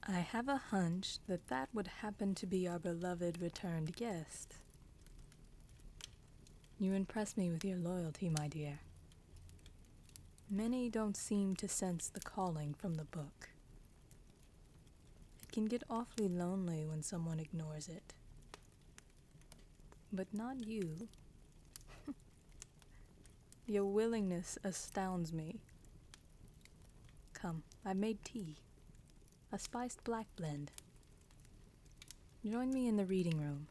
I have a hunch that that would happen to be our beloved returned guest. You impress me with your loyalty, my dear. Many don't seem to sense the calling from the book. It can get awfully lonely when someone ignores it. But not you. Your willingness astounds me. Come, I've made tea. A spiced black blend. Join me in the reading room.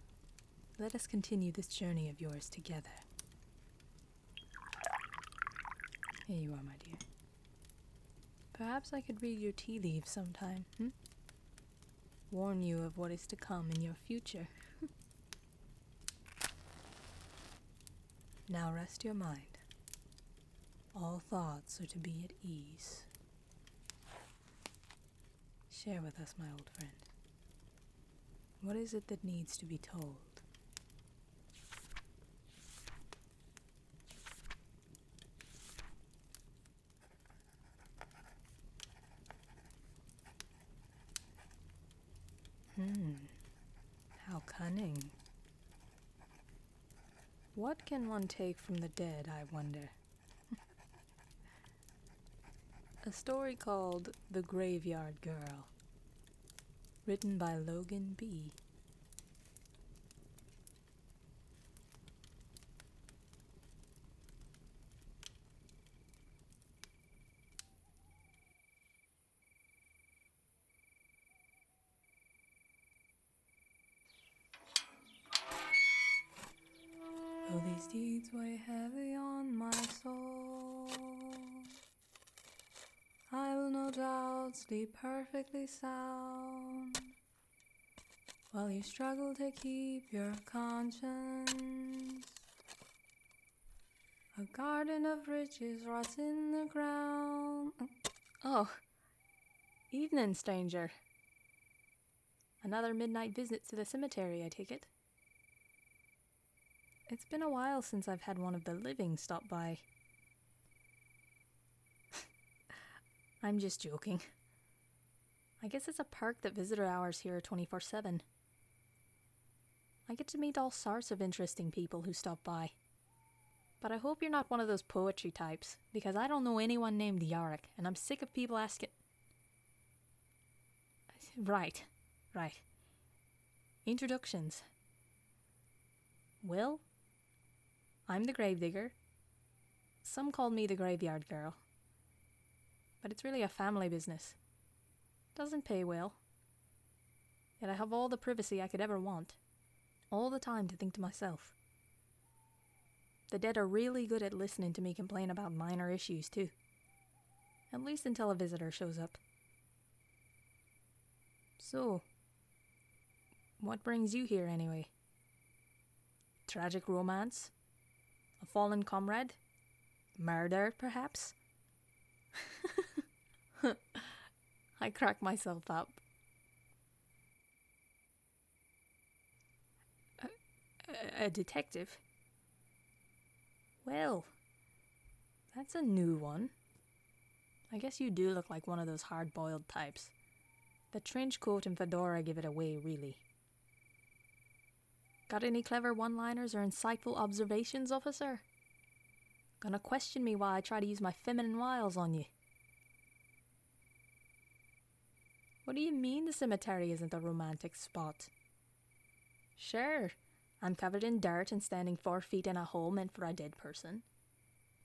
Let us continue this journey of yours together. Here you are, my dear. Perhaps I could read your tea leaves sometime, Warn you of what is to come in your future. Now rest your mind. All thoughts are to be at ease. Share with us, my old friend. What is it that needs to be told? How cunning. What can one take from the dead, I wonder? A story called The Graveyard Girl, written by Logan B. Though these deeds weigh heavy on my soul, I will no doubt sleep perfectly sound, while you struggle to keep your conscience. A garden of riches rots in the ground. Oh, evening, stranger. Another midnight visit to the cemetery, I take it. It's been a while since I've had one of the living stop by. I'm just joking. I guess it's a perk that visitor hours here are 24/7. I get to meet all sorts of interesting people who stop by. But I hope you're not one of those poetry types, because I don't know anyone named Yarick, and I'm sick of people asking... Right. Introductions. Well, I'm the gravedigger. Some call me the graveyard girl. But it's really a family business. Doesn't pay well. Yet I have all the privacy I could ever want. All the time to think to myself. The dead are really good at listening to me complain about minor issues too. At least until a visitor shows up. So, what brings you here anyway? Tragic romance? A fallen comrade? Murder, perhaps? I crack myself up. A detective? Well, that's a new one. I guess you do look like one of those hard-boiled types. The trench coat and fedora give it away, really. Got any clever one-liners or insightful observations, officer? Gonna question me while I try to use my feminine wiles on you? What do you mean the cemetery isn't a romantic spot? Sure, I'm covered in dirt and standing 4 feet in a hole meant for a dead person.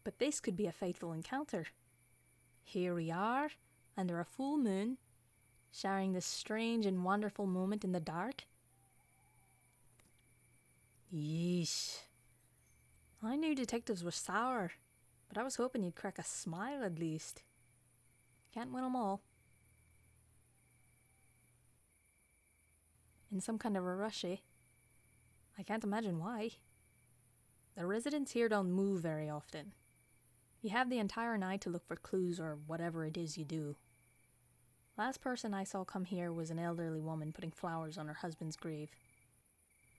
But this could be a fateful encounter. Here we are, under a full moon, sharing this strange and wonderful moment in the dark. Yeesh. I knew detectives were sour, but I was hoping you'd crack a smile at least. Can't win 'em all. In some kind of a rush, eh? I can't imagine why. The residents here don't move very often. You have the entire night to look for clues or whatever it is you do. Last person I saw come here was an elderly woman putting flowers on her husband's grave.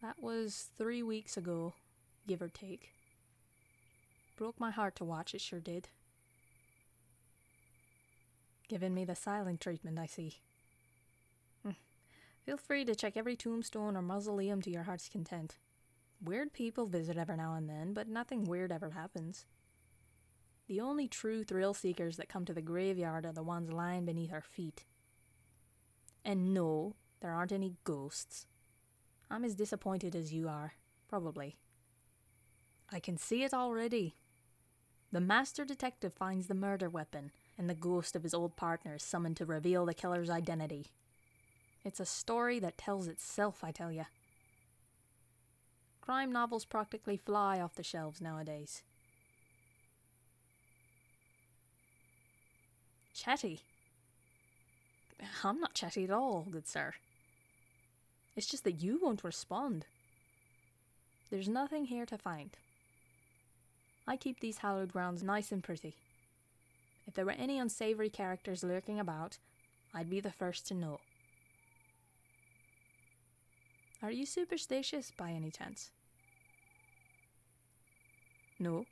That was 3 weeks ago, give or take. Broke my heart to watch, it sure did. Giving me the silent treatment, I see. Feel free to check every tombstone or mausoleum to your heart's content. Weird people visit every now and then, but nothing weird ever happens. The only true thrill seekers that come to the graveyard are the ones lying beneath our feet. And no, there aren't any ghosts. I'm as disappointed as you are, probably. I can see it already. The master detective finds the murder weapon, and the ghost of his old partner is summoned to reveal the killer's identity. It's a story that tells itself, I tell ya. Crime novels practically fly off the shelves nowadays. Chatty? I'm not chatty at all, good sir. It's just that you won't respond. There's nothing here to find. I keep these hallowed grounds nice and pretty. If there were any unsavory characters lurking about, I'd be the first to know. Are you superstitious by any chance? No.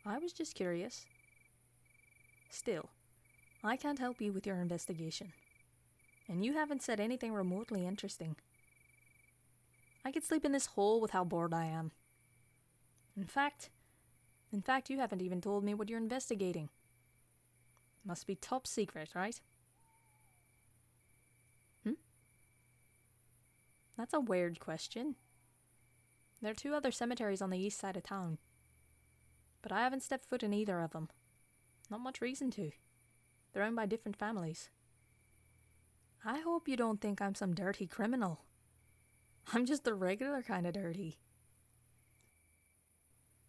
I was just curious. Still, I can't help you with your investigation. And you haven't said anything remotely interesting. I could sleep in this hole with how bored I am. In fact, you haven't even told me what you're investigating. Must be top secret, right? That's a weird question. There are 2 other cemeteries on the east side of town. But I haven't stepped foot in either of them. Not much reason to. They're owned by different families. I hope you don't think I'm some dirty criminal. I'm just the regular kind of dirty.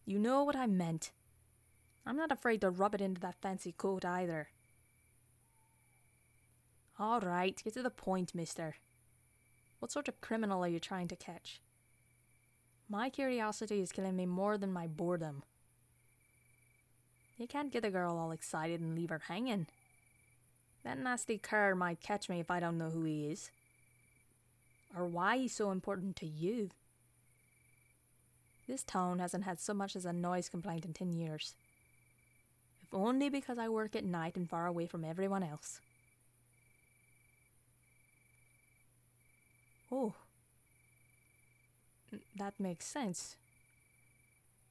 You know what I meant. I'm not afraid to rub it into that fancy coat either. Alright, get to the point, mister. What sort of criminal are you trying to catch? My curiosity is killing me more than my boredom. You can't get a girl all excited and leave her hanging. That nasty cur might catch me if I don't know who he is. Or why he's so important to you. This town hasn't had so much as a noise complaint in 10 years. If only because I work at night and far away from everyone else. Oh. That makes sense.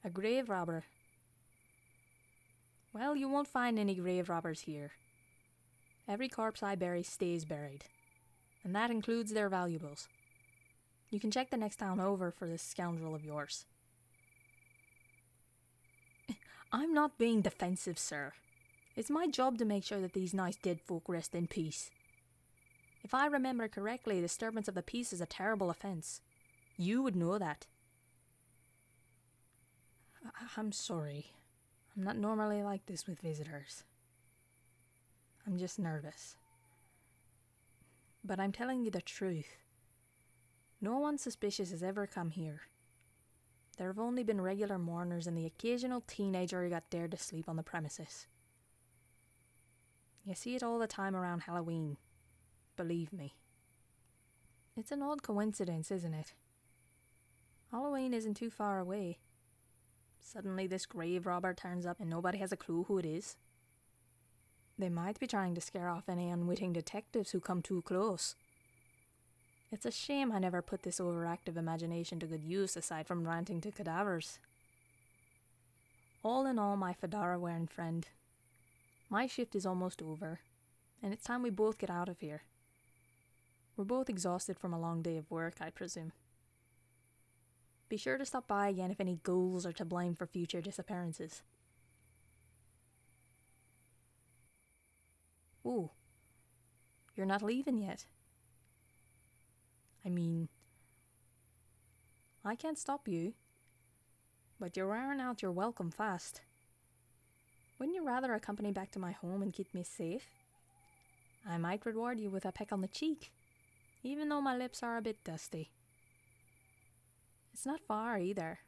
A grave robber. Well, you won't find any grave robbers here. Every corpse I bury stays buried. And that includes their valuables. You can check the next town over for this scoundrel of yours. I'm not being defensive, sir. It's my job to make sure that these nice dead folk rest in peace. If I remember correctly, disturbance of the peace is a terrible offence. You would know that. I'm sorry. I'm not normally like this with visitors. I'm just nervous. But I'm telling you the truth. No one suspicious has ever come here. There have only been regular mourners and the occasional teenager who got dared to sleep on the premises. You see it all the time around Halloween. Believe me. It's an odd coincidence, isn't it? Halloween isn't too far away. Suddenly this grave robber turns up and nobody has a clue who it is. They might be trying to scare off any unwitting detectives who come too close. It's a shame I never put this overactive imagination to good use aside from ranting to cadavers. All in all, my fedora-wearing friend, my shift is almost over, and it's time we both get out of here. We're both exhausted from a long day of work, I presume. Be sure to stop by again if any ghouls are to blame for future disappearances. Ooh, you're not leaving yet. I mean, I can't stop you, but you're wearing out your welcome fast. Wouldn't you rather accompany back to my home and keep me safe? I might reward you with a peck on the cheek, even though my lips are a bit dusty. It's not far either.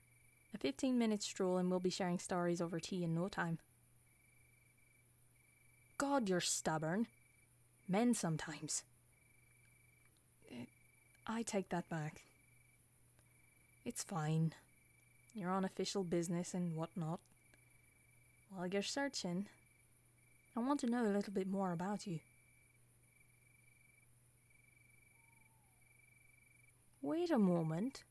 A 15-minute stroll and we'll be sharing stories over tea in no time. God, you're stubborn. Men sometimes. I take that back. It's fine. You're on official business and whatnot. While you're searching, I want to know a little bit more about you. Wait a moment.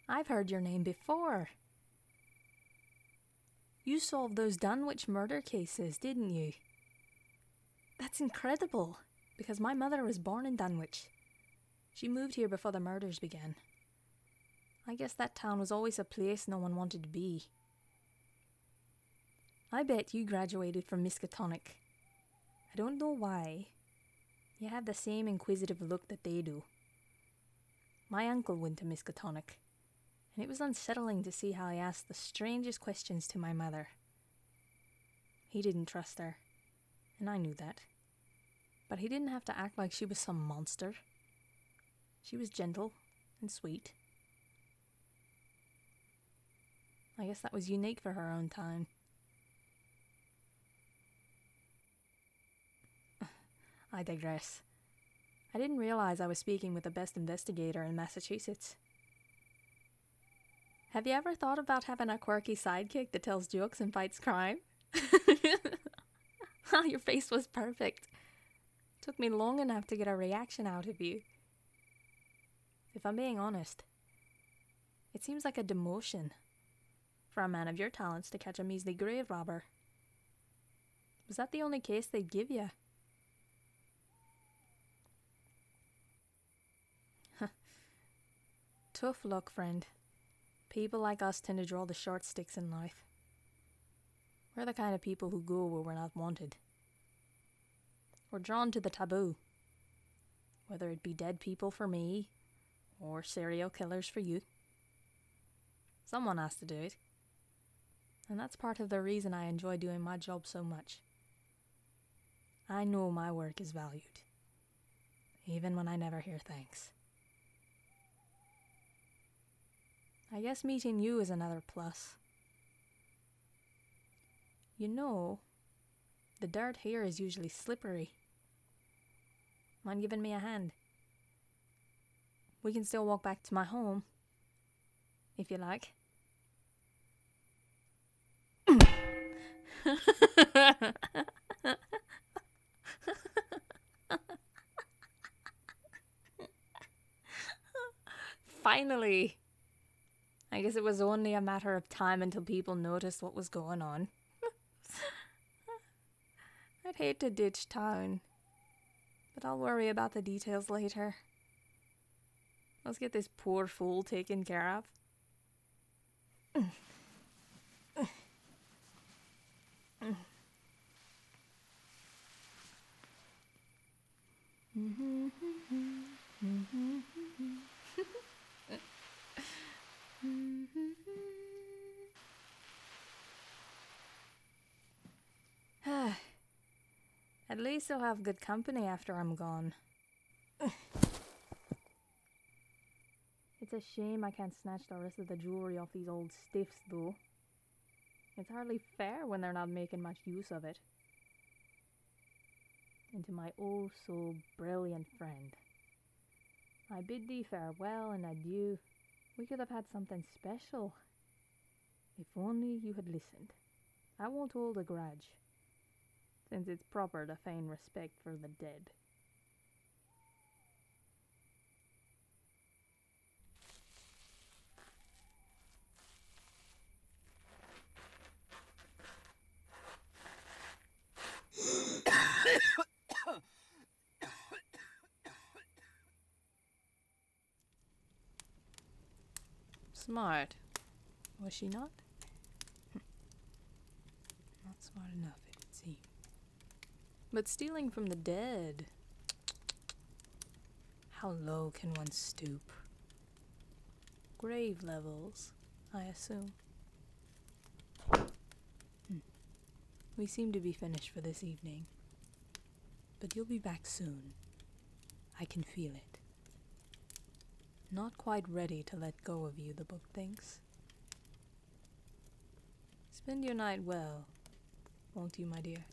I've heard your name before. You solved those Dunwich murder cases, didn't you? That's incredible, because my mother was born in Dunwich. She moved here before the murders began. I guess that town was always a place no one wanted to be. I bet you graduated from Miskatonic. I don't know why. You have the same inquisitive look that they do. My uncle went to Miskatonic, and it was unsettling to see how he asked the strangest questions to my mother. He didn't trust her, and I knew that. But he didn't have to act like she was some monster. She was gentle and sweet. I guess that was unique for her own time. I digress. I didn't realize I was speaking with the best investigator in Massachusetts. Have you ever thought about having a quirky sidekick that tells jokes and fights crime? Your face was perfect. Took me long enough to get a reaction out of you. If I'm being honest, it seems like a demotion for a man of your talents to catch a measly grave robber. Was that the only case they'd give you? Tough luck, friend. People like us tend to draw the short sticks in life. We're the kind of people who go where we're not wanted. We're drawn to the taboo. Whether it be dead people for me, or serial killers for you. Someone has to do it. And that's part of the reason I enjoy doing my job so much. I know my work is valued, even when I never hear thanks. I guess meeting you is another plus. You know, the dirt here is usually slippery. Mind giving me a hand? We can still walk back to my home, if you like. Finally! I guess it was only a matter of time until people noticed what was going on. I'd hate to ditch town, but I'll worry about the details later. Let's get this poor fool taken care of. At least I'll have good company after I'm gone. It's a shame I can't snatch the rest of the jewelry off these old stiffs, though. It's hardly fair when they're not making much use of it. And to my oh so brilliant friend, I bid thee farewell and adieu. We could have had something special. If only you had listened. I won't hold a grudge, since it's proper to feign respect for the dead. Smart. Was she not? Not smart enough, it would seem. But stealing from the dead. How low can one stoop? Grave levels, I assume. We seem to be finished for this evening. But you'll be back soon. I can feel it. Not quite ready to let go of you, the book thinks. Spend your night well, won't you, my dear?